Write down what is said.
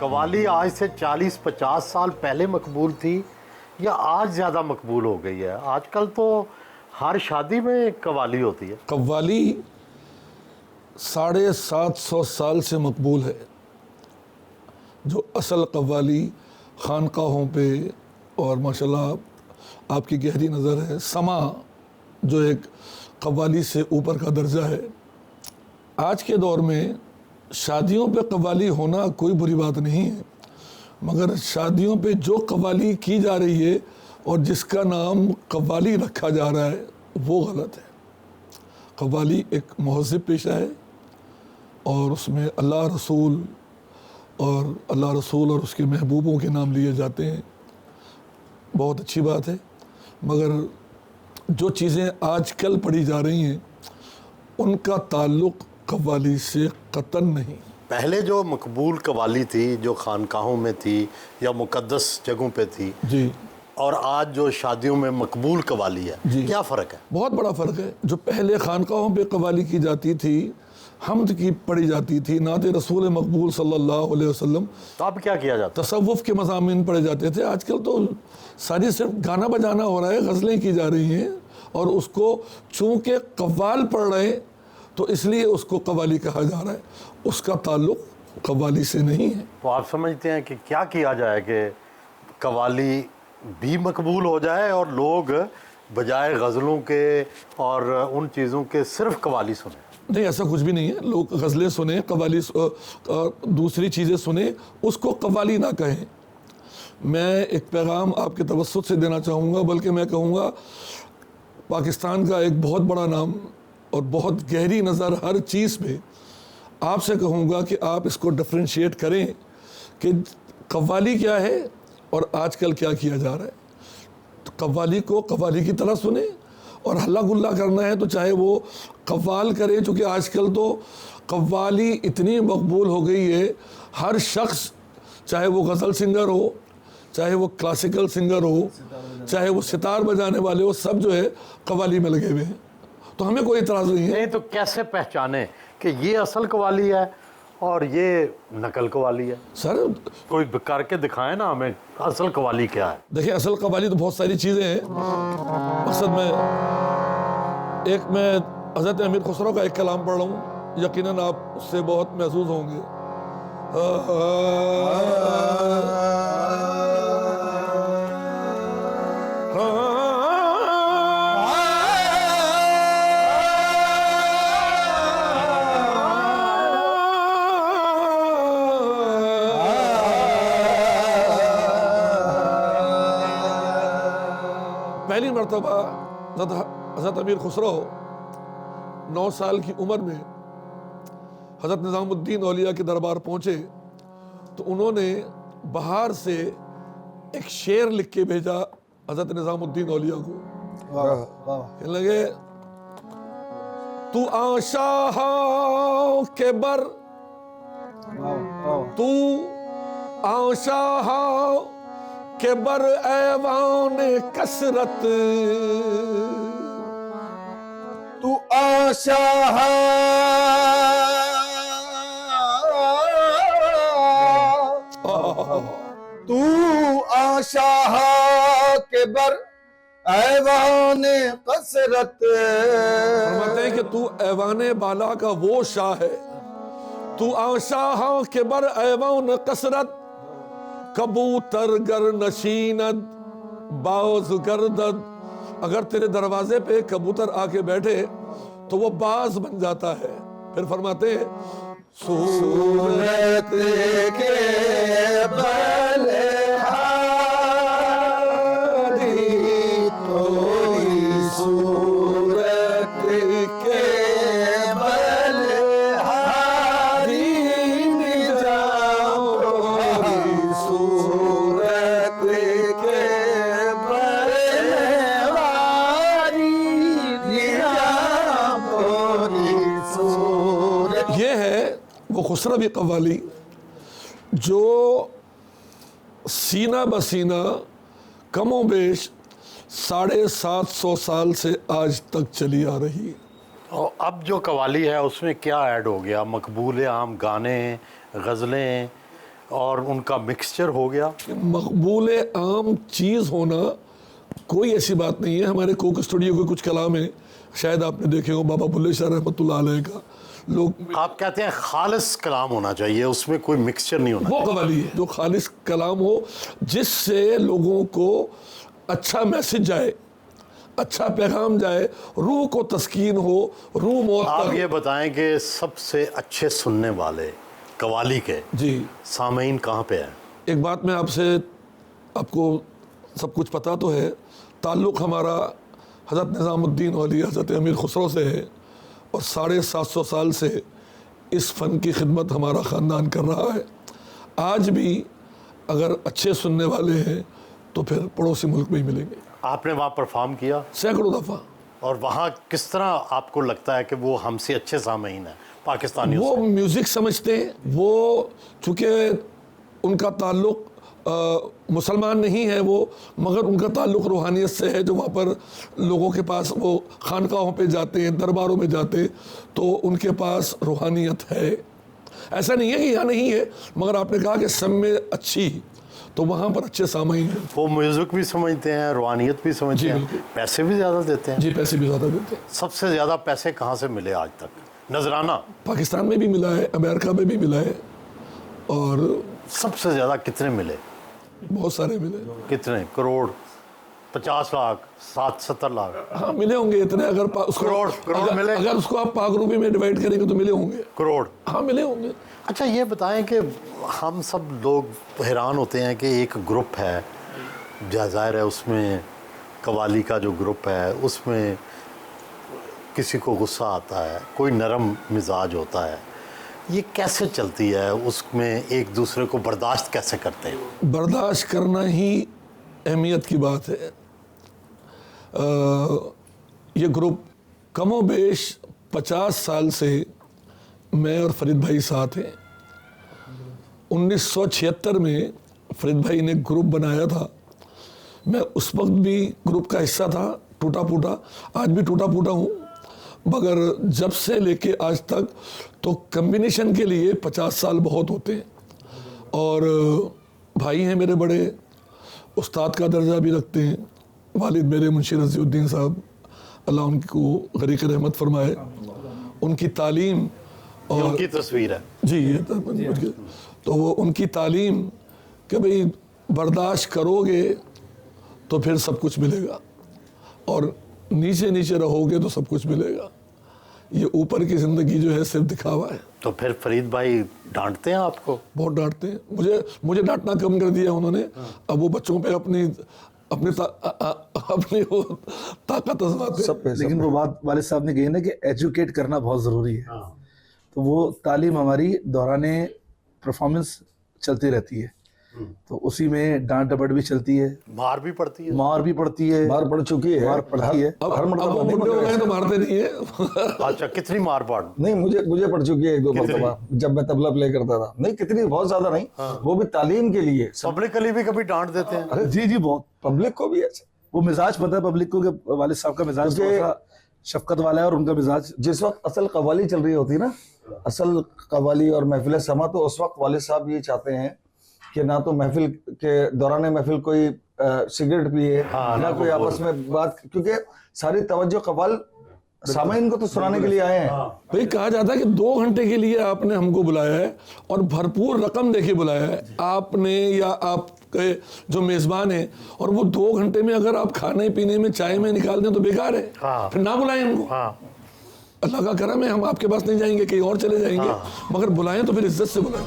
قوالی آج سے 40-50 سال پہلے مقبول تھی یا آج زیادہ مقبول ہو گئی ہے؟ آج کل تو ہر شادی میں قوالی ہوتی ہے۔ قوالی 750 سال سے مقبول ہے۔ جو اصل قوالی خانقاہوں پہ اور ماشاءاللہ آپ کی گہری نظر ہے، سما جو ایک قوالی سے اوپر کا درجہ ہے۔ آج کے دور میں شادیوں پہ قوالی ہونا کوئی بری بات نہیں ہے، مگر شادیوں پہ جو قوالی کی جا رہی ہے اور جس کا نام قوالی رکھا جا رہا ہے وہ غلط ہے۔ قوالی ایک مہذب پیشہ ہے اور اس میں اللہ رسول اور اس کے محبوبوں کے نام لیے جاتے ہیں، بہت اچھی بات ہے، مگر جو چیزیں آج کل پڑھی جا رہی ہیں ان کا تعلق قوالی سے قطعاً نہیں۔ پہلے جو مقبول قوالی تھی جو خانقاہوں میں تھی یا مقدس جگہوں پہ تھی، جی، اور آج جو شادیوں میں مقبول قوالی ہے، جی، کیا فرق ہے؟ بہت بڑا فرق ہے۔ جو پہلے خانقاہوں پہ قوالی کی جاتی تھی، حمد کی پڑھی جاتی تھی، نعت رسول مقبول صلی اللہ علیہ وسلم، تو اب کیا کیا جاتا ہے؟ تصوف کے مضامین پڑھے جاتے تھے۔ آج کل تو ساری صرف گانا بجانا ہو رہا ہے، غزلیں کی جا رہی ہیں، اور اس کو چونکہ قوال پڑھ رہے ہیں تو اس لیے اس کو قوالی کہا جا رہا ہے، اس کا تعلق قوالی سے نہیں ہے۔ تو آپ سمجھتے ہیں کہ کیا کیا جائے کہ قوالی بھی مقبول ہو جائے اور لوگ بجائے غزلوں کے اور ان چیزوں کے صرف قوالی سنیں؟ نہیں، ایسا کچھ بھی نہیں ہے۔ لوگ غزلیں سنیں، قوالی دوسری چیزیں سنیں، اس کو قوالی نہ کہیں۔ میں ایک پیغام آپ کے توسط سے دینا چاہوں گا، بلکہ میں کہوں گا پاکستان کا ایک بہت بڑا نام اور بہت گہری نظر ہر چیز پہ، آپ سے کہوں گا کہ آپ اس کو ڈفرینشیٹ کریں کہ قوالی کیا ہے اور آج کل کیا کیا جا رہا ہے۔ تو قوالی کو قوالی کی طرح سنیں، اور ہلا گلا کرنا ہے تو چاہے وہ قوال کرے، چونکہ آج کل تو قوالی اتنی مقبول ہو گئی ہے، ہر شخص چاہے وہ غزل سنگر ہو، چاہے وہ کلاسیکل سنگر ہو، چاہے وہ ستار بجانے والے ہو، سب جو ہے قوالی میں لگے ہوئے ہیں، تو ہمیں کوئی اعتراض نہیں ہے۔ نہیں تو کیسے پہچانے کہ یہ اصل قوالی ہے اور یہ نقل قوالی ہے؟ سر کوئی کر کے دکھائیں نا ہمیں اصل قوالی کیا ہے۔ دیکھیں، اصل قوالی تو بہت ساری چیزیں ہیں۔ مقصد میں حضرت امیر خسرو کا ایک کلام پڑھ رہا ہوں، یقیناً آپ اس سے بہت محظوظ ہوں گے۔ پہلی مرتبہ حضرت امیر خسرو 9 سال کی عمر میں حضرت نظام الدین اولیاء کے دربار پہنچے تو انہوں نے بہار سے ایک شعر لکھ کے بھیجا حضرت نظام الدین اولیاء کو۔ کہنے لگے، تو آشاں کے بر، تو آشاں کے بر ایوان کثرت، تو آشاں تو آشاں کے بر ایوان کثرت، فرماتے ہیں کہ تو ایوان بالا کا وہ شاہ ہے، تو آشاں کے بر ایوان کثرت، کبوتر گر نشیند باز گردد، اگر تیرے دروازے پہ کبوتر آ کے بیٹھے تو وہ باز بن جاتا ہے۔ پھر فرماتے ہیں، صورت کے بلہاری کوئی، صورت کے بلہاری یہ ہے وہ خسروی قوالی جو سینہ بسینہ کم و بیش 750 سال سے آج تک چلی آ رہی ہے۔ اور اب جو قوالی ہے اس میں کیا ایڈ ہو گیا؟ مقبول عام گانے، غزلیں اور ان کا مکسچر ہو گیا. مقبول عام چیز ہونا کوئی ایسی بات نہیں ہے. ہمارے کوک اسٹوڈیو کے کچھ کلام ہیں, شاید آپ نے دیکھے ہو, بابا بلے شاہ رحمۃ اللہ علیہ کا. لوگ آپ کہتے ہیں خالص کلام ہونا چاہیے, اس میں کوئی مکسچر نہیں ہونا. وہ قوالی ہے جو خالص کلام ہو, جس سے لوگوں کو اچھا میسج جائے, اچھا پیغام جائے, روح کو تسکین ہو, روح موت آپ پر. یہ بتائیں کہ سب سے اچھے سننے والے قوالی کے جی سامعین کہاں پہ ہیں؟ ایک بات میں آپ سے, آپ کو سب کچھ پتہ تو ہے, تعلق ہمارا حضرت نظام الدین اولی حضرت امیر خسرو سے ہے, اور 750 سال سے اس فن کی خدمت ہمارا خاندان کر رہا ہے. آج بھی اگر اچھے سننے والے ہیں تو پھر پڑوسی ملک میں ہی ملیں گے. آپ نے وہاں پرفارم کیا سینکڑوں دفعہ. اور وہاں کس طرح آپ کو لگتا ہے کہ وہ ہم سے اچھے سامعین ہیں پاکستانیوں وہ سے؟ میوزک سمجھتے ہیں, وہ چونکہ ان کا تعلق مسلمان نہیں ہے وہ, مگر ان کا تعلق روحانیت سے ہے, جو وہاں پر لوگوں کے پاس وہ خانقاہوں پہ جاتے ہیں, درباروں میں جاتے ہیں, تو ان کے پاس روحانیت ہے. ایسا نہیں ہے کہ یہاں نہیں ہے, مگر آپ نے کہا کہ سب میں اچھی, تو وہاں پر اچھے سامعین ہیں. وہ میوزک بھی سمجھتے ہیں, روحانیت بھی سمجھتے ہیں, بالکل. پیسے بھی زیادہ دیتے ہیں. جی پیسے بھی زیادہ دیتے ہیں. سب سے زیادہ پیسے کہاں سے ملے آج تک نذرانہ؟ پاکستان میں بھی ملا ہے, امریکہ میں بھی ملا ہے, اور سب سے زیادہ کتنے ملے؟ بہت سارے ملے. کتنے کروڑ؟ 50 لاکھ 60-70 لاکھ؟ ہاں ملے ہوں گے اتنے. اگر اس کو کروڑ ملے؟ اگر اس کو آپ پاک روپے میں ڈیوائڈ کریں گے تو ملے ہوں گے. کروڑ؟ ہاں ملے ہوں گے. اچھا یہ بتائیں کہ ہم سب لوگ حیران ہوتے ہیں کہ ایک گروپ ہے, ظاہر ہے اس میں قوالی کا جو گروپ ہے اس میں کسی کو غصہ آتا ہے, کوئی نرم مزاج ہوتا ہے, یہ کیسے چلتی ہے اس میں, ایک دوسرے کو برداشت کیسے کرتے ہیں؟ برداشت کرنا ہی اہمیت کی بات ہے. یہ گروپ کم و بیش 50 سال سے میں اور فرید بھائی ساتھ ہیں. 1976 میں فرید بھائی نے گروپ بنایا تھا, میں اس وقت بھی گروپ کا حصہ تھا, ٹوٹا پھوٹا, آج بھی ٹوٹا پھوٹا ہوں, مگر جب سے لے کے آج تک تو کمبینیشن کے لیے 50 سال بہت ہوتے ہیں. اور بھائی ہیں میرے بڑے, استاد کا درجہ بھی رکھتے ہیں. والد میرے منشی رضی الدین صاحب, اللہ ان کو غریق رحمت فرمائے, ان کی تعلیم یہ ان کی تصویر ہے. جی یہ تو وہ ان کی تعلیم کہ بھئی برداشت کرو گے تو پھر سب کچھ ملے گا, اور نیچے نیچے رہو گے تو سب کچھ ملے گا. یہ اوپر کی زندگی جو ہے صرف دکھاوا ہے. تو پھر فرید بھائی ڈانٹتے ہیں آپ کو؟ بہت ڈانٹتے ہیں. مجھے ڈانٹنا کم کر دیا انہوں نے. اب وہ بچوں پہ اپنی وہ طاقت آزماتے ہیں. لیکن وہ بات والد صاحب نے کہی نا کہ ایجوکیٹ کرنا بہت ضروری ہے, تو وہ تعلیم ہماری دوران پرفارمنس چلتی رہتی ہے, تو اسی میں ڈانٹ ڈپٹ بھی چلتی ہے, مار بھی پڑتی ہے. مار بھی پڑتی ہے, مار پڑ چکی ہے, مار پڑتی ہے. اب وہ بڑے ہو گئے تو مارتے نہیں ہیں. اچھا کتنی مار پاڑ؟ نہیں مجھے پڑ چکی ہے 1-2 مرتبہ جب میں طبلہ پلے کرتا تھا. نہیں کتنی, بہت زیادہ نہیں, وہ بھی تعلیم کے لیے. پبلکلی بھی کبھی ڈانٹ دیتے ہیں؟ جی بہت. پبلک کو بھی ایسے وہ مزاج پتہ ہے پبلک کو کہ والد صاحب کا مزاج شفقت والا ہے, اور ان کا مزاج جس وقت اصل قوالی چل رہی ہوتی نا, اصل قوالی اور محفل سما, تو اس وقت والد صاحب یہ چاہتے ہیں کہ نہ تو محفل کے دوران محفل کوئی سگریٹ پیے, نہ کوئی آپس میں بات, کیونکہ ساری توجہ قوال سامعین کو تو سنانے کے لیے آئے ہیں. بھئی کہا جاتا ہے کہ 2 گھنٹے کے لیے آپ نے ہم کو بلایا ہے اور بھرپور رقم دے کے بلایا ہے آپ نے, یا آپ کے جو میزبان ہیں, اور وہ 2 گھنٹے میں اگر آپ کھانے پینے میں چائے میں نکال دیں تو بیکار ہے. پھر نہ بلائیں ہم کو. اللہ کا کرم ہے, ہم آپ کے پاس نہیں جائیں گے, کہیں اور چلے جائیں گے, مگر بلائیں تو پھر عزت سے بلائیں.